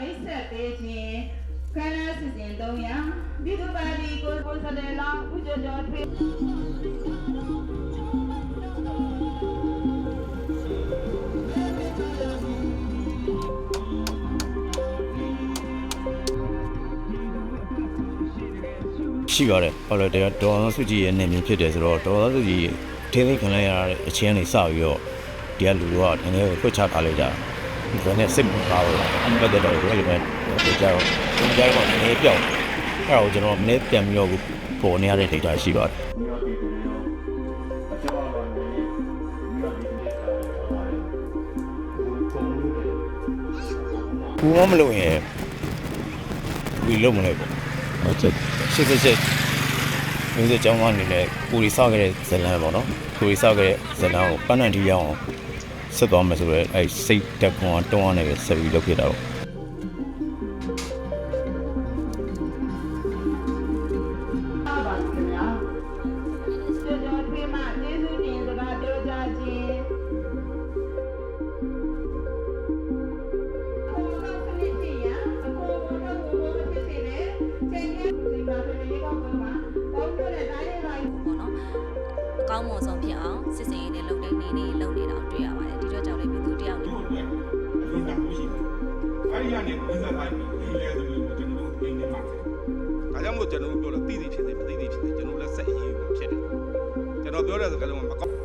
မိတ်ဆက်ပေးခြင်းခန္ဓာစစ်စဉ်300ပြည်သူ့ပါတီကိုယ်စားလှယ်လောင်းဦးကျော်ကျော်ထွေး ရှိပါတယ်ဟုတ်တယ်ဒေါ်အောင်စုကြည်ရဲ့နေမြင်ဖြစ်တယ်ဆိုတော့ဒေါ်အောင်စုကြည်ဒေသခံလိုက်ရတဲ့အချင်းတွေစပြီးတော့ဒီကလူတွေကနည်းနည်းဖွက်ချထားလိုက်ကြဒါနဲ့စိတ်မကောင်းဘူးပတ်သက်တော့ဒီလိုမျိုးကြတော့နည်းနည်းပြောင်းအဲ့တော့ကျွန်တော်နည်းပြန်ပြီးတော့ပေါ်နေရတဲ့ data ရှိပါတယ်ဘူးမလို့ရင်ဒီလုံးမလဲပေါ့ဟုတ်တယ်စစ်မျိုးကြောင်းကနေလည်းကိုရီဆောက်ခဲ့တဲ့ဇလန်ပေါ့နော်ကိုရီဆောက်ခဲ့တဲ့ဇလန်ကိုပန်းနံတီးရအောင်ဆက်သွားမယ်ဆိုတော့အဲစိတ်တက်ခွန်တွန်းရနေဆက်ပြီးလုပ်ဖြစ်တာပေါ့ကောင်းမွန်ဆုံးဖြစ်အောင်စစ်စင်ရေးနဲ့လုံတဲ့နေနေလုံနေတာတွေ့ရပါတယ်ဒီတော့ကြောင့်လည်းပြည်သူတယောက်နေအဲ့ဒီကနေဝင်စားလိုက်ပြီးဒီလေဆိုလို့ကျွန်တော်တို့အိမ်ထဲမှာဒါကြောင့်မို့ကျွန်တော်တို့ပြောလို့သိသိဖြစ်စေမသိသိဖြစ်စေကျွန်တော်လည်းစက်ရေးဖို့ဖြစ်တယ်ကျွန်တော်ပြောတဲ့စကားလုံးကမကောင်း